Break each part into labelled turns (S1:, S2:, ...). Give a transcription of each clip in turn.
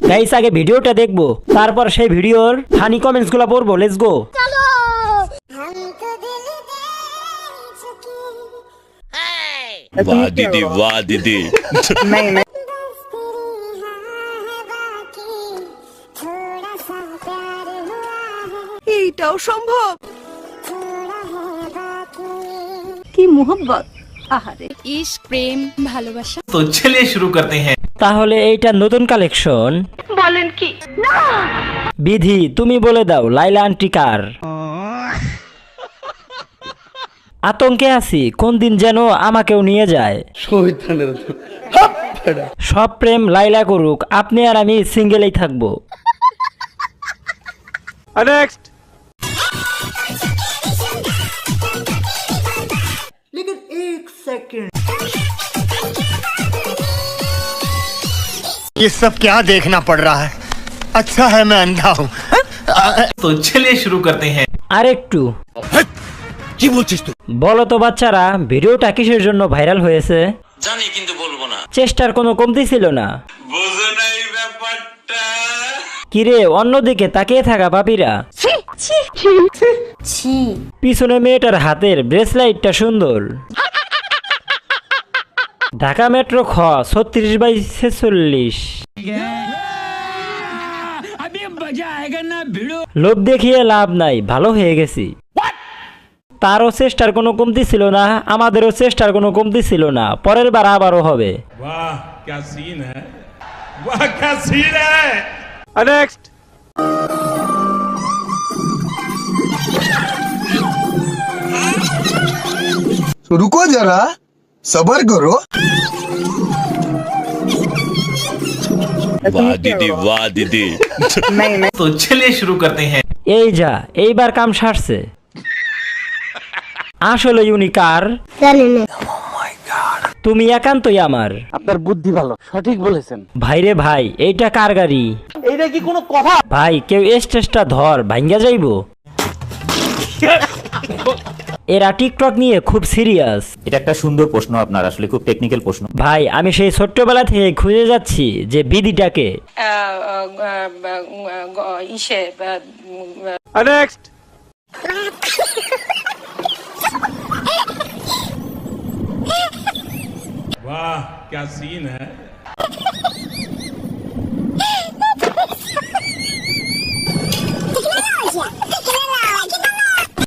S1: Guys আগে ভিডিওটা দেখবো, তারপর সেই ভিডিওর ফানি কমেন্টস গুলো পড়বো। Let's go.
S2: वाह दीदी वाह दीदी
S3: नहीं नहीं
S4: এইটাও সম্ভব? কি মোহব্বত! আহারে,
S5: इश्क प्रेम ভালোবাসা।
S6: तो चलिए शुरू करते हैं।
S1: তাহলে এইটা নতুন কালেকশন।
S4: বলেন কি?
S1: বিধি তুমি বলে দাও লাইলা আন্টি কার? আতঙ্কে আছি, কোন দিন যেন আমাকেও নিয়ে যায়। সব প্রেম লাইলা করুক, আপনি আর আমি সিঙ্গেলেই থাকবো।
S6: नेक्स्ट
S7: ये सब क्या देखना पड़ रहा है? अच्छा है मैं अंधा हूँ।
S6: तो चलिए शुरू करते हैं।
S1: আরেকটু
S7: কি বলছিস তুই?
S1: বলো তো বাচ্চারা, ভিডিওটা কিসের জন্য ভাইরাল হয়েছে?
S2: জানি কিন্তু বলবো না।
S1: চেষ্টার কোনো কমতি ছিল না।
S2: বুঝো নাই ব্যাপারটা।
S1: কিরে অন্যদিকে তাকিয়ে থাকা পাপিরা? পিছনে মেয়েটার হাতের ব্রেসলাইটটা সুন্দর। ঢাকা মেট্রো খ 36/46। লোভ দেখিয়ে লাভ নাই, ভালো হয়ে গেছি। তারও চেষ্টার কোনো কমতি ছিল না, আমাদেরও চেষ্টার কোনো কমতি ছিল না। পরের বার আবারও হবে।
S6: वाह क्या सीन है, वाह क्या सीन है। नेक्स्ट
S8: रुको जरा सबर करो।
S2: वाह दीदी वाह दीदी
S3: नहीं नहीं
S6: तो चलिए शुरू करते हैं।
S1: এই যা, এইবার কাম সারছে। আসলে ইউনিকার তুমি একান্তই আমার।
S9: আপনার বুদ্ধি ভালো, সঠিক বলেছেন।
S1: ভাইরে ভাই, এইটা কার গাড়ি?
S9: এইটা কি কোনো কথা?
S1: ভাই কেউ স্টেজটা ধর, ভাঙ্গা যাইবো। এরা টিকটক নিয়ে খুব সিরিয়াস।
S10: এটা একটা সুন্দর প্রশ্ন আপনার, আসলে খুব টেকনিক্যাল প্রশ্ন।
S1: ভাই আমি সেই ছোট্টবেলা থেকে খুঁজে যাচ্ছি যে বিধিটাকে।
S5: ইসে
S6: नेक्स्ट वाह क्या सीन है।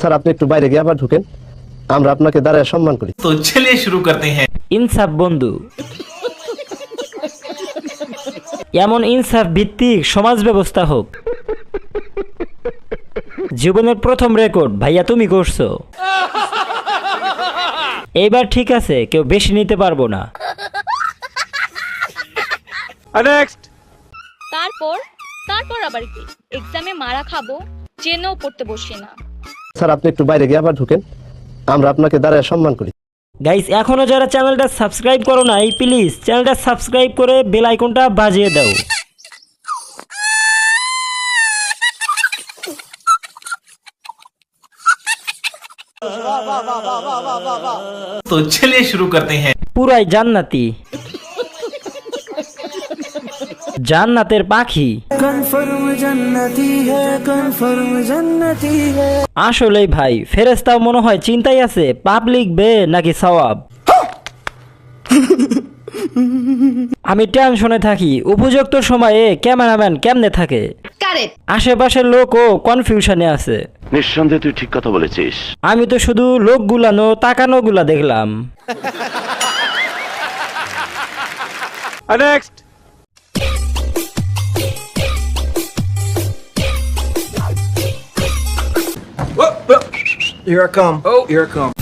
S9: স্যার আপনি একটু বাইরে গিয়ে আবার ঢুকেন, আমরা আপনাকে দাঁড়ায় সম্মান করি।
S6: तो चलिए शुरू करते हैं।
S1: ইনসাফ বন্ধু, এমন ইনসাফ ভিত্তিক সমাজ ব্যবস্থা হোক। জীবনের প্রথম রেকর্ড ভাইয়া তুমি করছো। এইবার ঠিক আছে, কেউ বেশি নিতে পারবো না।
S6: नेक्स्ट
S5: তারপর তারপর আবার কি? এক্সামে মারা খাবো, জেনেও পড়তে বসি না।
S9: স্যার আপনি একটু বাইরে গিয়ে আবার ঢুকেন, আমরা আপনাকে দাঁড়ায় সম্মান করি।
S1: গাইস এখনো যারা চ্যানেলটা সাবস্ক্রাইব করো নাই, প্লিজ চ্যানেলটা সাবস্ক্রাইব করে বেল আইকনটা বাজিয়ে দাও।
S6: तो चलिए शुरू करते हैं।
S1: পুরাই জান্নাতি, জান্নাতের পাখি। আসলেই ভাই, ফেরেশতাও মনে হয় চিন্তাই আছে পাপ লিখবে নাকি সওয়াব। আমি টেনশনে থাকি, উপযুক্ত সময়ে ক্যামেরাম্যান কেমনে থাকে। আশেপাশের লোকও কনফিউশনে আছে।
S2: নিঃসন্দেহে তুই ঠিক কথা বলেছিস।
S1: আমি তো শুধু লোকগুলানো তাকানো গুলা দেখলাম।
S6: Next
S8: Here I come. Oh, here I come.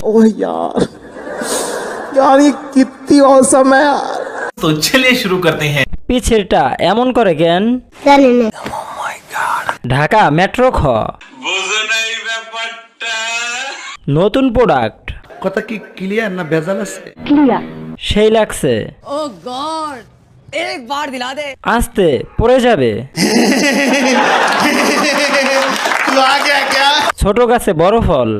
S9: ओह यार, यार ये कितनी औसम है यार।
S6: तो चलिए शुरू करते हैं।
S1: পিছেরটা এমন করে কেন? ঢাকা মেট্রো খ
S2: বুঝো নাই ব্যাপারটা।
S1: নতুন প্রোডাক্ট।
S7: কথা কি ক্লিয়ার না ভেজাল আছে?
S1: সেই লাগছে।
S4: ও গড, এক বার দিলা দে।
S1: আস্তে পড়ে যাবে।
S7: तू आ गया क्या?
S1: ছোট গাছে বড় ফল।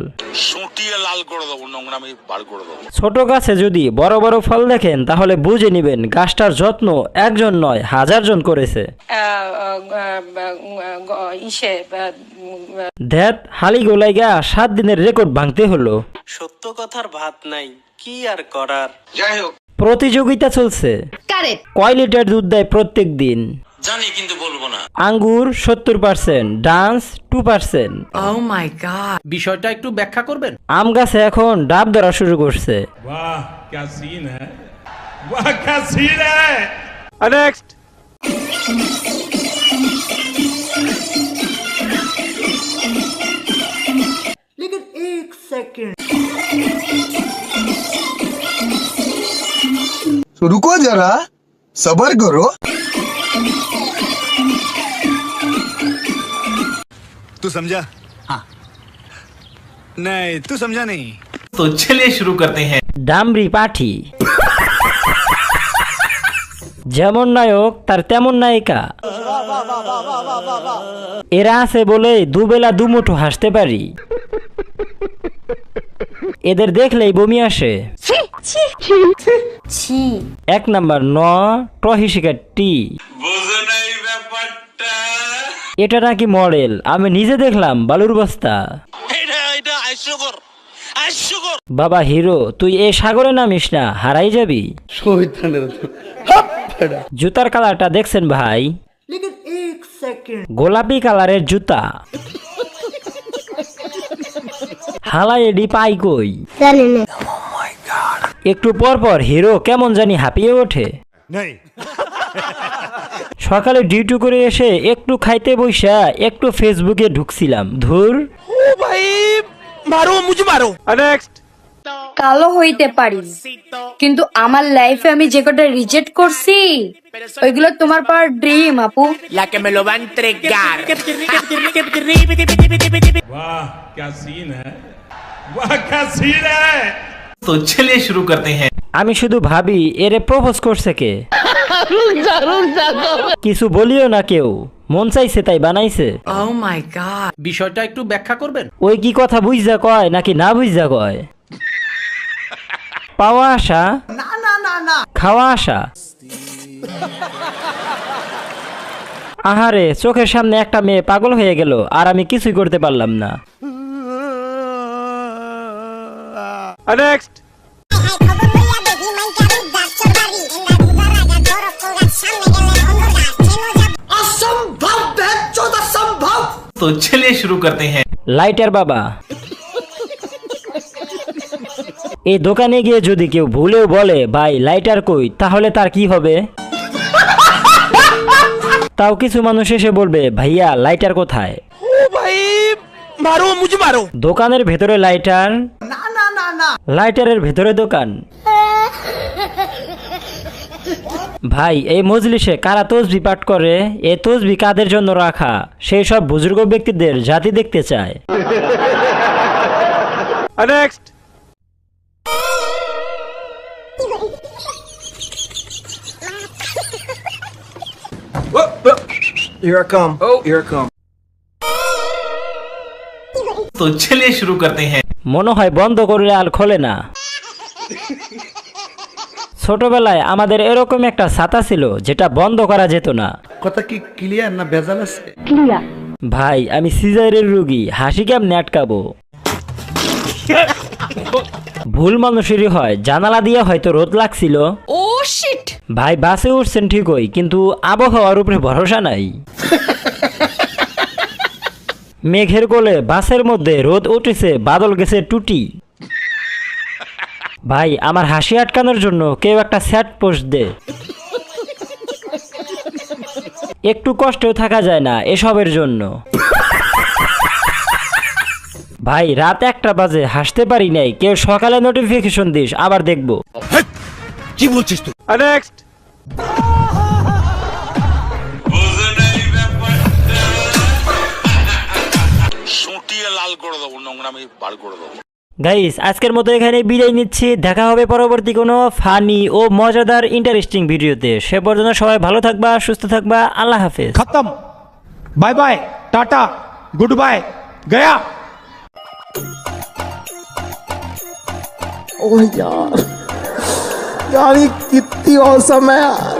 S2: শুট সুটিয়ে লাল করে দেবো, নোংরামি বার করে দেবো।
S1: ছোট গাছে যদি বড় বড় ফল দেখেন তাহলে বুঝে নেবেন গাছটার যত্ন একজন নয় 1000 জন করেছে। ধ্যাত হালি গোলাইগা 7 দিনের রেকর্ড ভাঙতে হলো।
S11: সত্য কথার ভাত নাই, কি আর করার।
S8: যাই হোক,
S1: প্রতিযোগিতা চলছে, কয় লিটার দুধ দেয় প্রত্যেক দিন।
S11: জানি কিন্তু বলবো না।
S1: আঙ্গুর 70%, ডান্স 2%।
S11: বিষয়টা একটু ব্যাখ্যা করবেন।
S1: আম গাছে এখন ডাব ধরা শুরু করছে।
S6: वाह क्या सीन है, वाह क्या सीन है।
S8: नेक्स्ट।
S4: लेकिन एक सेकंड,
S8: रुको जरा, सबर करो। तू समझा? हाँ। नहीं, तू समझा नहीं।
S11: তো চলিয়ে শুরু করতে हैं।
S1: ডামরি পাঠি, যেমন নায়ক তার তেমন নায়িকা। এরা আছে বলে দুবেলা দুমুঠো হাসতে পারি। এদের দেখলেই বমি আসে। 1 নাম্বার ন টহিশিকা টি।
S2: বোঝো নাই ব্যাপারটা।
S1: এটা নাকি মডেল, আমি নিজে দেখলাম বালুর বস্তা।
S11: এটা হাস্যকর, হাস্যকর।
S1: বাবা হিরো, তুই এই সাগরে নামিস না, হারাই যাবি। জুতার কালারটা দেখছেন ভাই?
S4: लेकिन एक सेकंड,
S1: গোলাপি কালারের জুতা। হালাই এডি পাই কই? একটু পর পর হিরো কেমন জানি হাঁপিয়ে ওঠে। সকালে ডিউটি করে এসে একটু খাইতে বইসা একটু ফেসবুকে ঢুকছিলাম। ধুর,
S8: नेक्स्ट।
S5: কালো হইতে পারি, কিন্তু আমার লাইফে আমি যে কটা রিজেক্ট করছি ওইগুলো তোমার পাওয়ার ড্রিম আপু।
S6: वाह क्या सीन है, वाह क्या सीन है।
S11: তো চলিয়ে শুরু করতে हैं।
S1: আমি শুধু ভাবি এরে প্রপোজ করছে কে। কিছু বলিও না কেউ, মন চাইছে তাই বানাইছে।
S4: oh my god,
S11: বিষয়টা একটু ব্যাখ্যা করবেন।
S1: ওই কি কথা বুঝা কয় নাকি না বুঝা কয়? পাওয়া আশা, খাওয়া আশা। আহারে, চোখের সামনে একটা মেয়ে পাগল হয়ে গেল আর আমি কিছুই করতে পারলাম না।
S8: नेक्स्ट।
S11: তো চলিয়ে শুরু করতে हैं।
S1: লাইটার বাবা, এই দোকানে গিয়ে যদি কেউ ভুলেও বলে ভাই লাইটার কই, তাহলে তার কি হবে? তাও কিছু মানুষ এসে বলবে ভাইয়া লাইটার কোথায়? দোকানের ভেতরে লাইটার, লাইটারের ভেতরে দোকান। ভাই এই মজলিসে কারা তসবি পাঠ করে? এ তসবি কাদের জন্য রাখা? সেই সব বুজুর্গ ব্যক্তিদের জাতি দেখতে চায়।
S8: Next. Here I come. Oh, here I come.
S11: তো চলিয়ে শুরু করতে हैं।
S1: মনে হয় বন্ধ করলে আর খোলে না। ছোটবেলায় আমাদের এরকম একটা ছাতা ছিল যেটা বন্ধ করা যেত না।
S7: কথা কি ক্লিয়ার না ভেজাল আছে?
S1: ভাই আমি সিজারের রোগী, হাসি কেমনে আটকাবো? ভুল মানুষেরই হয়, জানালা দিয়ে হয়তো রোদ লাগছিল।
S4: ও শিট,
S1: ভাই বাসে উঠছেন ঠিকই, কিন্তু আবহাওয়ার উপরে ভরসা নাই। মেঘের কোলে বাসের মধ্যে রোদ উঠেছে, বাদল গেছে টুটি। ভাই আমার হাসি আটকানোর জন্য কেউ একটা স্যাড পোস্ট দে। একটু কষ্টেও থাকা যায় না এসবের জন্য। ভাই রাত 1টা বাজে, হাসতে পারি নাই, কেউ সকালে নোটিফিকেশন দিস আবার দেখবো।
S7: কি বলছিস তুই?
S8: नेक्स्ट।
S2: বোঝো নাই ব্যাপারটা। সুটিয়ে লাল করে দেবো, নোংরামি বার করে দেবো।
S1: গাইস আজকের মতো এখানে বিদায় নিচ্ছি। দেখা হবে পরবর্তী কোনো ফানি ও মজাদার ইন্টারেস্টিং ভিডিওতে। সে পর্যন্ত সবাই ভালো থাকবা, সুস্থ থাকবা। আল্লাহ হাফেজ।
S6: खत्म, bye bye, tata, goodbye, गया।
S9: ओह यार यार ये कितनी औसम है यार